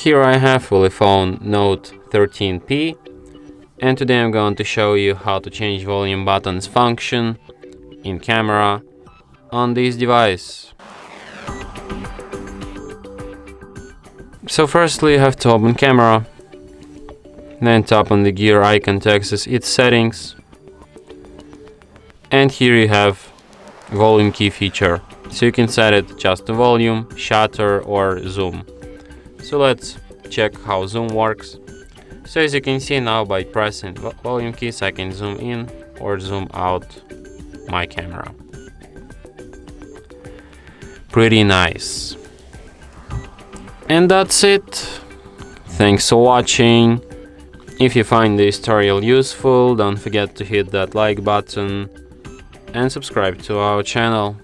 Here I have ULEFONE Note 13P, and today I'm going to show you how to change volume button's function in camera on this device. So firstly you have to open camera, then tap on the gear icon to access its settings, and here you have volume key feature, so you can set it just to volume, shutter or zoom. So let's check how zoom works. So as you can see now, by pressing volume keys I can zoom in or zoom out my camera. Pretty nice. And that's it. Thanks for watching. If you find this tutorial useful, don't forget to hit that like button and subscribe to our channel.